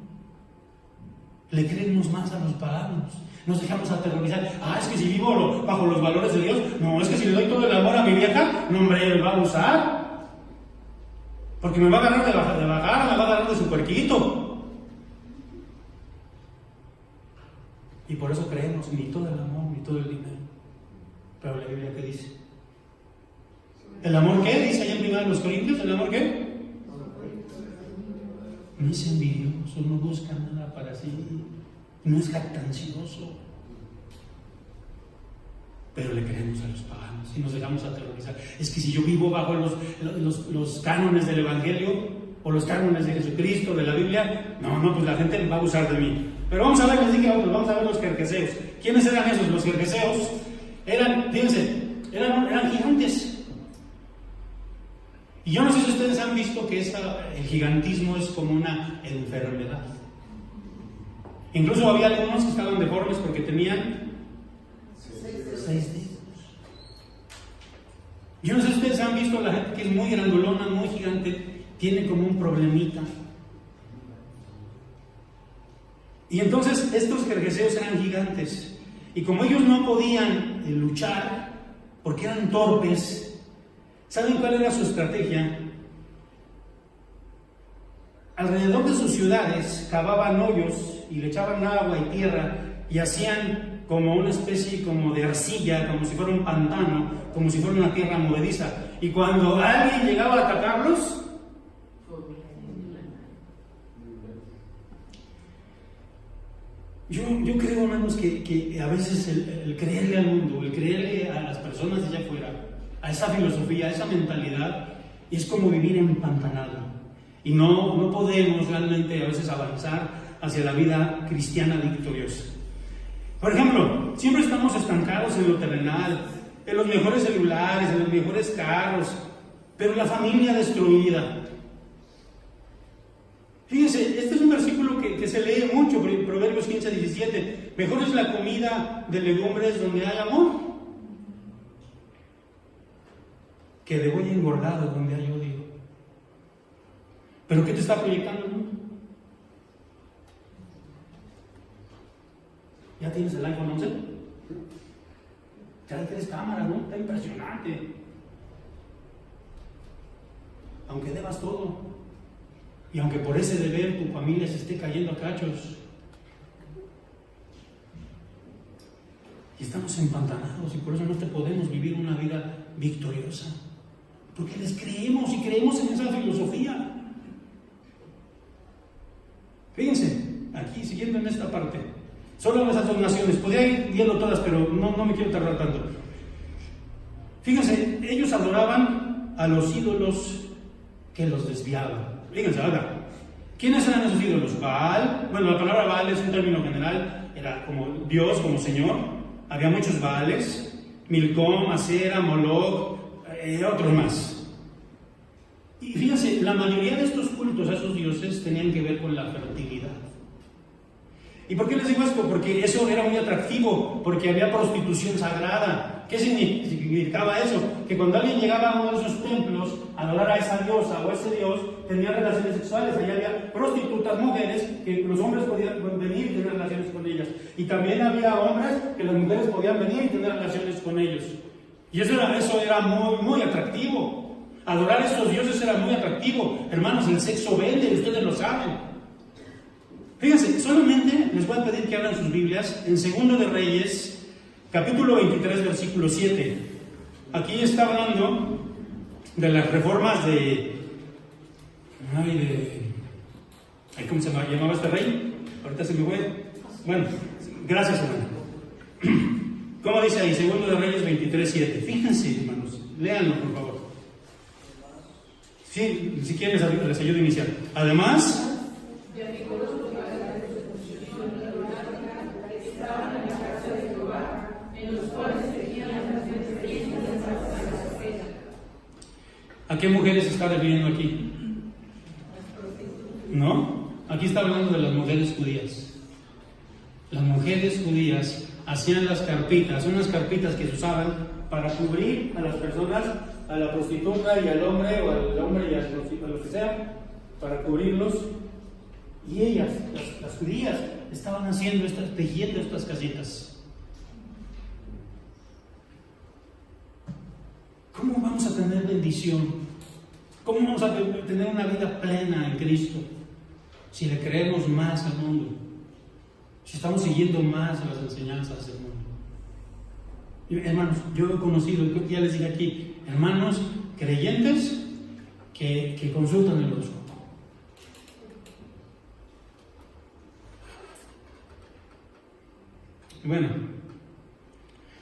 [SPEAKER 1] Le queremos más a los paganos. Nos dejamos aterrorizar. Es que si vivo bajo los valores de Dios, no, es que si le doy todo el amor a mi vieja, no, hombre, me va a usar. Porque me va a agarrar de bajar, me va a agarrar de su puerquito. Y por eso creemos ni todo el amor, ni todo el dinero. Pero la Biblia, ¿qué dice? ¿El amor qué? Dice allá en 1 Corintios, ¿el amor qué? No es envidioso, no busca nada para sí, no es jactancioso. Pero le creemos a los paganos y nos dejamos aterrorizar. Es que si yo vivo bajo los cánones del Evangelio o los cánones de Jesucristo, de la Biblia, no, pues la gente va a abusar de mí. Pero vamos a ver, les dije a otros, vamos a ver los jerjeseos. ¿Quiénes eran esos? Los jerjeseos eran gigantes. Y yo no sé si ustedes han visto que el gigantismo es como una enfermedad. Incluso había algunos que estaban deformes porque tenían 6 dedos. Yo no sé si ustedes han visto la gente que es muy grandolona, muy gigante, tiene como un problemita. Y entonces estos gergeseos eran gigantes. Y como ellos no podían luchar, porque eran torpes, ¿saben cuál era su estrategia? Alrededor de sus ciudades cavaban hoyos y le echaban agua y tierra y hacían como una especie como de arcilla, como si fuera un pantano, como si fuera una tierra movediza. Y cuando alguien llegaba a atacarlos, yo creo, hermanos, que a veces el creerle al mundo, el creerle a las personas de allá afuera, a esa filosofía, a esa mentalidad, es como vivir empantanado. Y no podemos realmente a veces avanzar hacia la vida cristiana victoriosa. Por ejemplo, siempre estamos estancados en lo terrenal, en los mejores celulares, en los mejores carros, pero la familia destruida. Fíjense, este es un versículo que se lee mucho, Proverbios 15:17. Mejor es la comida de legumbres donde hay amor, que de buey engordado donde hay odio. ¿Pero qué te está proyectando el mundo? ¿Ya tienes el iPhone 11? Ya hay 3 cámaras, ¿no? Está impresionante. Aunque debas todo, y aunque por ese deber tu familia se esté cayendo a cachos, y estamos empantanados, y por eso no te podemos vivir una vida victoriosa, porque les creemos y creemos en esa filosofía. Fíjense, aquí siguiendo en esta parte, solo esas 2 naciones, podría ir viendo todas, pero no me quiero tardar tanto. Fíjense, ellos adoraban a los ídolos que los desviaban. Fíjense, ahora, ¿quiénes eran esos ídolos? Baal. Bueno, la palabra Baal es un término general, era como Dios, como Señor. Había muchos Baales: Milcom, Acera, Moloch, otros más. Y fíjense, la mayoría de estos cultos a esos dioses tenían que ver con la fertilidad. ¿Y por qué les digo esto? Porque eso era muy atractivo, porque había prostitución sagrada. ¿Qué significaba eso? Que cuando alguien llegaba a uno de esos templos a adorar a esa diosa o a ese dios, tenía relaciones sexuales. Allá había prostitutas, mujeres, que los hombres podían venir y tener relaciones con ellas. Y también había hombres que las mujeres podían venir y tener relaciones con ellos. Y eso era muy, muy atractivo. Adorar a estos dioses era muy atractivo. Hermanos, el sexo vende, ustedes lo saben. Fíjense, solamente les voy a pedir que abran sus Biblias en 2 de Reyes, capítulo 23, versículo 7. Aquí está hablando de las reformas ¿cómo se llamaba este rey? Ahorita se me fue. Bueno, gracias, hermano. ¿Cómo dice ahí? 2 de Reyes 23, 7. Fíjense, hermanos, léanlo, por favor. Sí, si quieren les ayudo a iniciar. Además, ¿a qué mujeres se está refiriendo aquí? ¿No? Aquí está hablando de las mujeres judías. Las mujeres judías hacían las carpitas, unas carpitas que se usaban para cubrir a las personas, a la prostituta y al hombre, o al hombre y a los que sea, para cubrirlos. Y ellas, las judías, estaban tejiendo estas casitas. ¿Cómo vamos a tener bendición? ¿Cómo vamos a tener una vida plena en Cristo si le creemos más al mundo? Si estamos siguiendo más las enseñanzas del mundo. Y, hermanos, yo he conocido, ya les dije aquí, hermanos creyentes que consultan el horóscopo. Bueno,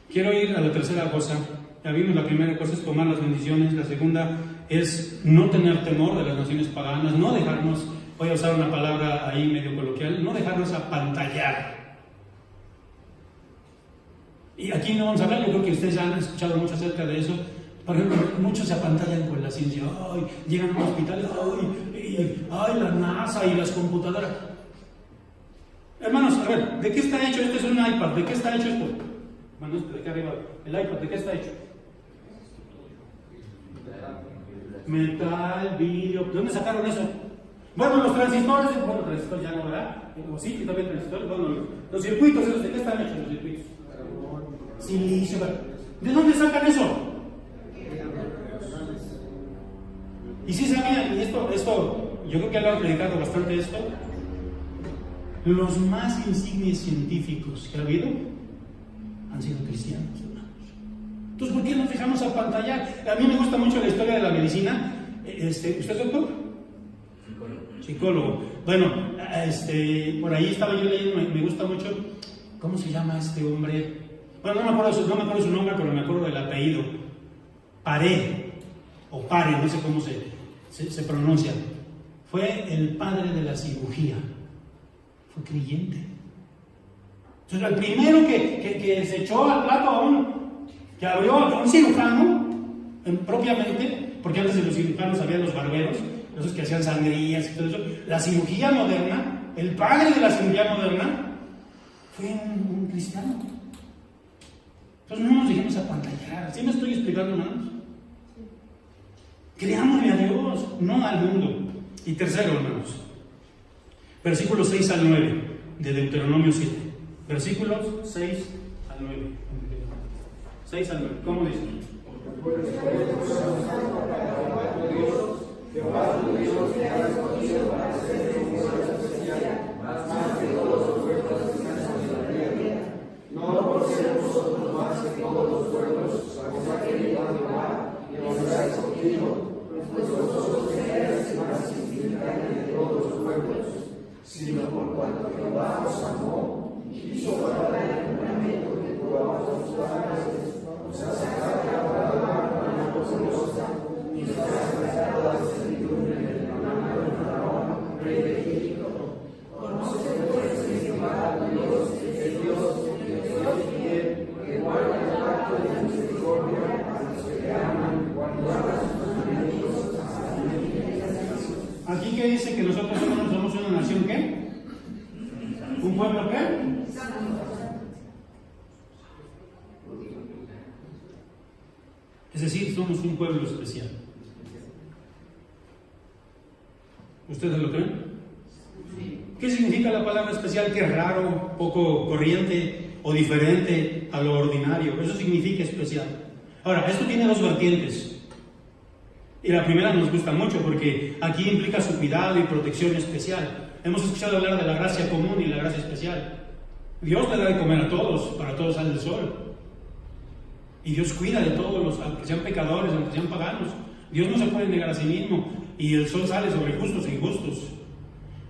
[SPEAKER 1] quiero ir a la tercera cosa. Ya vimos, la primera cosa es tomar las bendiciones, la segunda es no tener temor de las naciones paganas, no dejarnos, voy a usar una palabra ahí medio coloquial, no dejarnos apantallar. Y aquí no vamos a hablar, yo creo que ustedes ya han escuchado mucho acerca de eso. Por ejemplo, muchos se apantallan con la ciencia, llegan a un hospital, la NASA y las computadoras. Hermanos, a ver, ¿de qué está hecho? Este es un iPad, ¿de qué está hecho esto? Bueno, de acá arriba, el iPad, ¿de qué está hecho? Metal, vidrio, ¿de dónde sacaron eso? Bueno, los transistores, transistores ya no, ¿verdad? O sí, que también transistores, bueno, los circuitos, ¿de qué están hechos los circuitos? Silicio, ¿de dónde sacan eso? Y sí sabían, y esto, yo creo que han predicado bastante esto, los más insignes científicos que ha habido han sido cristianos, hermanos. Entonces, ¿por qué nos dejamos apantallar? A mí me gusta mucho la historia de la medicina. ¿Usted es doctor? Psicólogo. Bueno, por ahí estaba yo leyendo, me gusta mucho. ¿Cómo se llama este hombre? Bueno, no me acuerdo su nombre, pero me acuerdo del apellido. Pare, no sé cómo se pronuncia. Fue el padre de la cirugía. Fue creyente. Entonces, el primero que se echó al plato que abrió a un cirujano, propiamente, porque antes de los cirujanos había los barberos, esos que hacían sangrías y todo eso. La cirugía moderna, el padre de la cirugía moderna, fue un cristiano. Entonces no nos dejemos apantallar. ¿Sí me estoy explicando, hermanos? Creámosle a Dios, no al mundo. Y tercero, hermanos, versículos 6 al 9 de Deuteronomio 7. Versículos 6 al 9. 6 al 9. ¿Cómo dice?
[SPEAKER 3] Jehová tu Dios te ha escogido para ser un pueblo especial, más que todos los pueblos que están sobre la tierra. No por ser vosotros más que todos los pueblos, os ha querido Jehová y os ha escogido, pues vosotros erais más insignificantes de todos los pueblos, sino por cuanto Jehová os amó y quiso guardar el juramento que juró a vuestros padres, os ha sacado de la mano poderosa y os ha sacado de la servidumbre de la mano de Faraón, rey de Egipto. Conoce pues que Jehová Dios es Dios fiel, que guarda el pacto de misericordia a los que le aman, guarda sus mandamientos hasta la generación.
[SPEAKER 1] Aquí que dice que nosotros somos una nación ¿qué? ¿Un pueblo qué? Es decir, somos un pueblo especial. ¿Ustedes lo creen? ¿Qué significa la palabra especial? Que es raro, poco corriente o diferente a lo ordinario. Eso significa especial. Ahora, esto tiene dos vertientes. Y la primera nos gusta mucho porque aquí implica su cuidado y protección especial. Hemos escuchado hablar de la gracia común y la gracia especial. Dios le da de comer a todos, para todos sale el sol. Y Dios cuida de todos, aunque sean pecadores, aunque sean paganos. Dios no se puede negar a sí mismo. Y el sol sale sobre justos e injustos.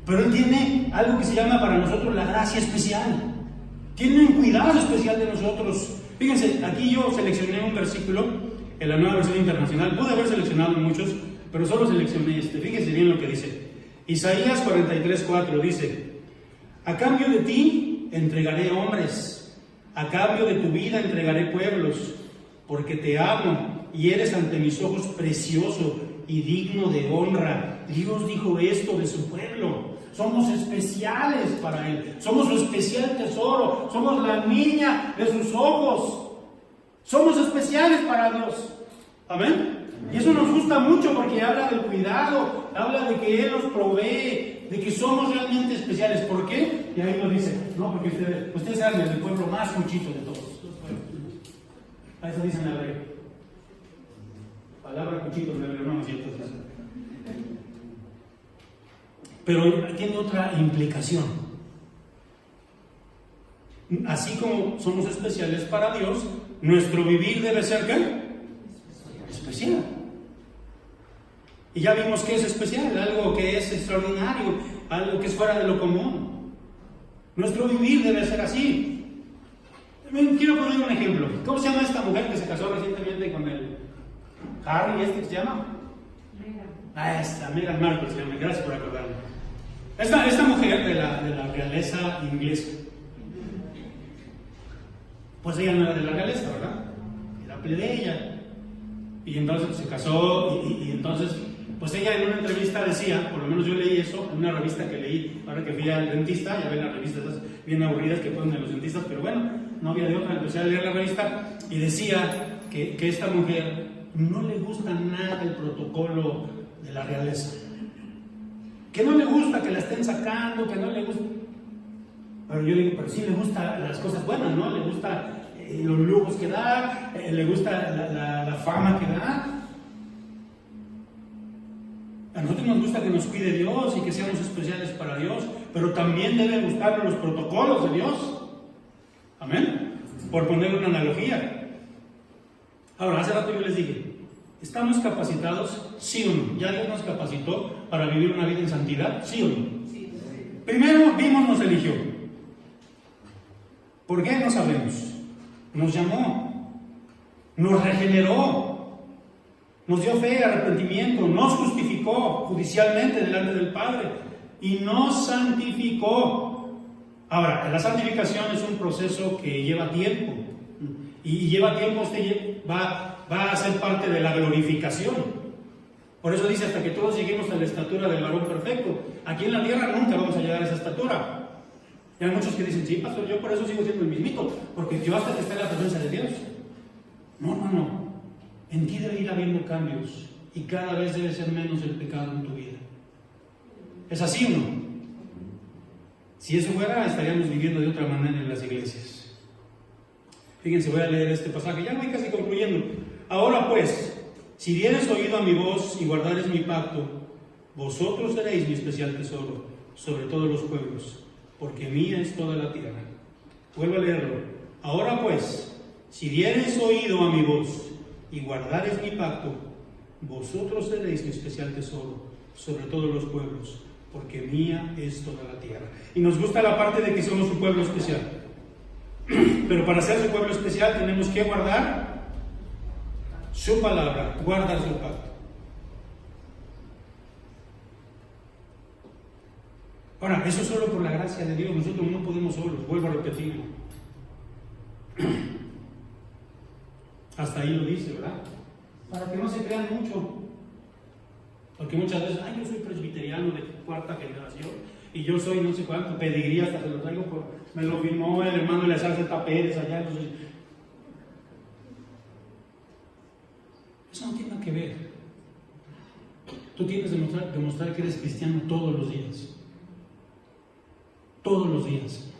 [SPEAKER 1] Pero Él tiene algo que se llama para nosotros la gracia especial. Tiene un cuidado especial de nosotros. Fíjense, aquí yo seleccioné un versículo en la Nueva Versión Internacional. Pude haber seleccionado muchos, pero solo seleccioné este. Fíjense bien lo que dice. Isaías 43:4 dice: a cambio de ti entregaré hombres, a cambio de tu vida entregaré pueblos, porque te amo y eres ante mis ojos precioso y digno de honra. Dios dijo esto de su pueblo. Somos especiales para Él. Somos su especial tesoro. Somos la niña de sus ojos. Somos especiales para Dios. Amén. Y eso nos gusta mucho porque habla del cuidado, habla de que Él nos provee, de que somos realmente especiales. ¿Por qué? Y ahí lo dice. No, porque ustedes saben, el pueblo más cuchito de todos. A eso dicen la ley. Palabra cuchito de hebreo, no es cierto. Pero tiene otra implicación. Así como somos especiales para Dios, nuestro vivir debe ser ¿qué? Especial. Y ya vimos que es especial, algo que es extraordinario, algo que es fuera de lo común. Nuestro vivir debe ser así. Quiero poner un ejemplo. ¿Cómo se llama esta mujer que se casó recientemente con el Harry, que se llama? Meghan Markle se llama. Gracias por acordarme. Esta mujer de la realeza inglesa, pues ella no era de la realeza, ¿verdad? Era plebeya. Y entonces se casó y entonces, pues ella en una entrevista decía, por lo menos yo leí eso, en una revista que leí ahora que fui al dentista, ya ven las revistas esas bien aburridas que ponen los dentistas, pero bueno, no había de otra, empecé a leer la revista y decía que esta mujer no le gusta nada el protocolo de la realeza. que no le gusta que la estén sacando, que no le gusta. Pero yo digo, pero sí le gustan las cosas buenas, ¿no? Le gusta los lujos que da, le gusta la fama que da. A nosotros nos gusta que nos cuide Dios y que seamos especiales para Dios, pero también deben gustarnos los protocolos de Dios. Amén. Por poner una analogía. Ahora, hace rato yo les dije, ¿estamos capacitados? ¿Sí o no? ¿Ya Dios nos capacitó para vivir una vida en santidad? ¿Sí o no?
[SPEAKER 2] Sí.
[SPEAKER 1] Primero vimos, nos eligió. ¿Por qué? No sabemos. Nos llamó, nos regeneró, nos dio fe, arrepentimiento, nos justificó judicialmente delante del Padre y nos santificó. Ahora, la santificación es un proceso que lleva tiempo y lleva tiempo, usted va a ser parte de la glorificación. Por eso dice, hasta que todos lleguemos a la estatura del varón perfecto. Aquí en la tierra nunca vamos a llegar a esa estatura. Y hay muchos que dicen, sí, pastor, yo por eso sigo siendo el mismito, porque yo hasta que esté en la presencia de Dios. No. En ti debe ir habiendo cambios y cada vez debe ser menos el pecado en tu vida. ¿Es así o no? Si eso fuera, estaríamos viviendo de otra manera en las iglesias. Fíjense, voy a leer este pasaje, ya voy casi concluyendo. Ahora pues, si dieres oído a mi voz y guardares mi pacto, vosotros seréis mi especial tesoro sobre todos los pueblos, porque mía es toda la tierra. Vuelvo a leerlo. Ahora pues, si dieres oído a mi voz y guardares mi pacto, vosotros seréis mi especial tesoro sobre todos los pueblos, porque mía es toda la tierra. Y nos gusta la parte de que somos un pueblo especial. Pero para ser su pueblo especial tenemos que guardar su palabra, guardar su pacto. Ahora, eso solo por la gracia de Dios, nosotros no podemos solos, vuelvo a repetirlo. Hasta ahí lo dice, ¿verdad? Para que no se crean mucho. Porque muchas veces, yo soy presbiteriano de cuarta generación y yo soy no sé cuánto, pedigrí, hasta se lo traigo, me lo firmó el hermano Eleazar Z. Pérez allá. Entonces, eso no tiene nada que ver. Tú tienes que demostrar que eres cristiano todos los días. Todos los días.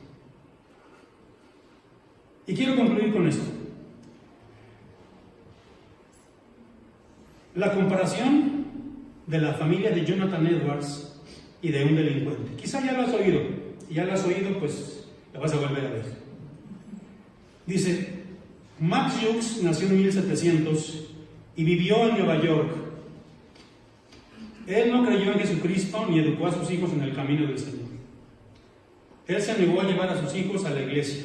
[SPEAKER 1] Y quiero concluir con esto. La comparación de la familia de Jonathan Edwards y de un delincuente. Quizá ya lo has oído. Y ya lo has oído, pues lo vas a volver a ver. Dice, Max Hughes nació en 1700 y vivió en Nueva York. Él no creyó en Jesucristo ni educó a sus hijos en el camino del Señor. Él se negó a llevar a sus hijos a la iglesia,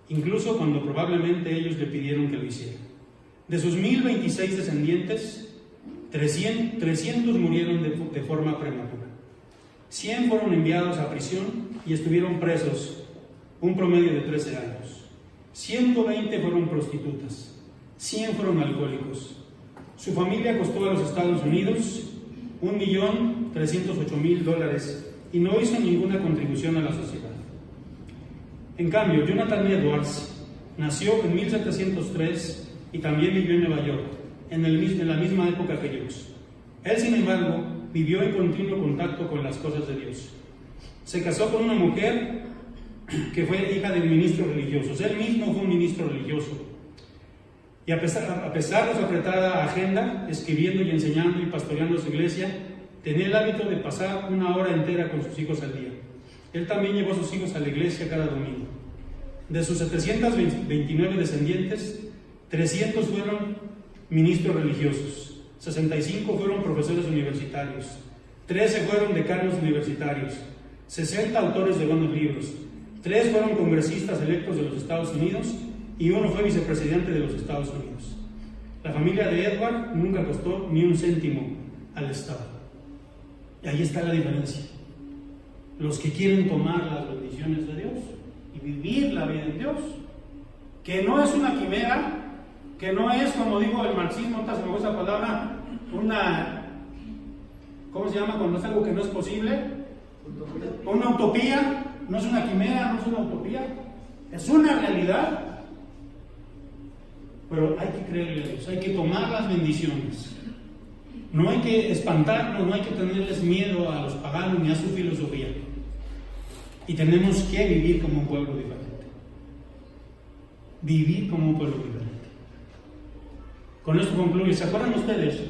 [SPEAKER 1] incluso cuando probablemente ellos le pidieron que lo hiciera. De sus 1026 descendientes, 300 murieron de forma prematura. 100 fueron enviados a prisión y estuvieron presos un promedio de 13 años. 120 fueron prostitutas. 100 fueron alcohólicos. Su familia costó a los Estados Unidos $1.308.000 y no hizo ninguna contribución a la sociedad. En cambio, Jonathan Edwards nació en 1703 y también vivió en Nueva York, en la misma época que Hughes. Él, sin embargo, vivió en continuo contacto con las cosas de Dios. Se casó con una mujer que fue hija de ministros religiosos. Él mismo fue un ministro religioso. Y a pesar de su apretada agenda, escribiendo y enseñando y pastoreando su iglesia, tenía el hábito de pasar 1 hora entera con sus hijos al día. Él también llevó a sus hijos a la iglesia cada domingo. De sus 729 descendientes, 300 fueron ministros religiosos, 65 fueron profesores universitarios, 13 fueron decanos universitarios, 60 autores de buenos libros, 3 fueron congresistas electos de los Estados Unidos y 1 fue vicepresidente de los Estados Unidos. La familia de Edward nunca costó ni un céntimo al Estado. Y ahí está la diferencia. Los que quieren tomar las bendiciones de Dios y vivir la vida en Dios, que no es una quimera, que no es, como digo el marxismo, se me gusta esa palabra, ¿cómo se llama cuando es algo que no es posible? Una utopía. No es una quimera, no es una utopía, es una realidad. Pero hay que creerle a Dios, hay que tomar las bendiciones. No hay que espantarnos, no hay que tenerles miedo a los paganos ni a su filosofía. Y tenemos que vivir como un pueblo diferente. Vivir como un pueblo diferente. Con esto concluyo. ¿Se acuerdan ustedes?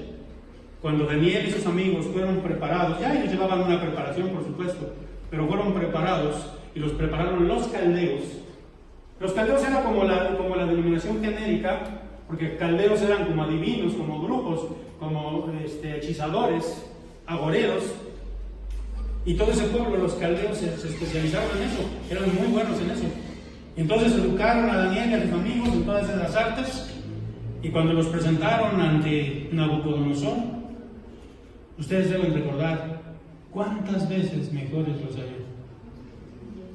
[SPEAKER 1] Cuando Daniel y sus amigos fueron preparados, ya ellos llevaban una preparación, por supuesto, pero fueron preparados y los prepararon los caldeos. Los caldeos eran como la denominación genérica, porque caldeos eran como adivinos, como brujos, como hechizadores, agoreros. Y todo ese pueblo, los caldeos, se especializaron en eso, eran muy buenos en eso. Y entonces educaron a Daniel y a sus amigos en todas esas artes, y cuando los presentaron ante Nabucodonosor, ustedes deben recordar cuántas veces mejores los halló.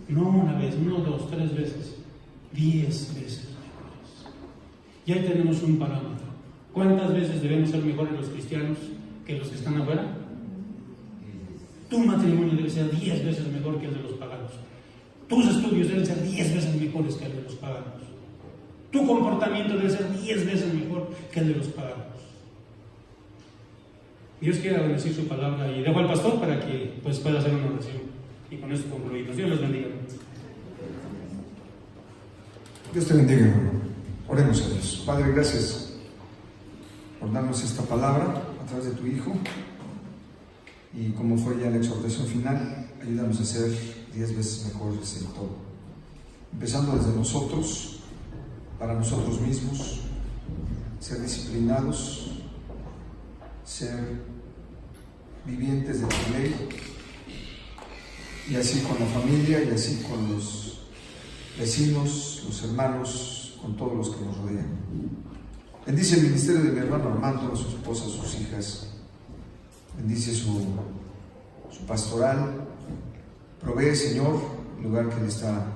[SPEAKER 1] No una vez, no dos, 3 veces, 10 veces mejores. Y ahí tenemos un parámetro. ¿Cuántas veces debemos ser mejores los cristianos que los que están afuera? Tu matrimonio debe ser 10 veces mejor que el de los paganos. Tus estudios deben ser 10 veces mejores que el de los paganos. Tu comportamiento debe ser 10 veces mejor que el de los paganos. Dios quiera bendecir su palabra y dejo al pastor para que pueda hacer una oración. Y con esto concluimos. Dios los bendiga.
[SPEAKER 3] Dios te bendiga, hermano. Oremos a Dios. Padre, gracias por darnos esta palabra a través de tu Hijo. Y como fue ya la exhortación final, ayúdanos a ser 10 veces mejores en todo. Empezando desde nosotros, para nosotros mismos, ser disciplinados, ser vivientes de la ley, y así con la familia, y así con los vecinos, los hermanos, con todos los que nos rodean. Bendice el ministerio de mi hermano Armando, a su esposa, a sus hijas. Bendice su pastoral. Provee, Señor, el lugar que Él está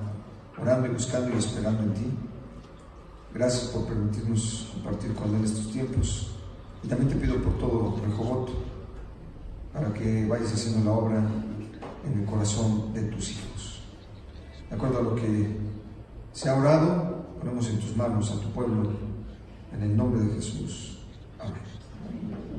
[SPEAKER 3] orando y buscando y esperando en ti. Gracias por permitirnos compartir con Él estos tiempos. Y también te pido por todo Rehoboth, para que vayas haciendo la obra en el corazón de tus hijos. De acuerdo a lo que se ha orado, ponemos en tus manos a tu pueblo, en el nombre de Jesús. Amén.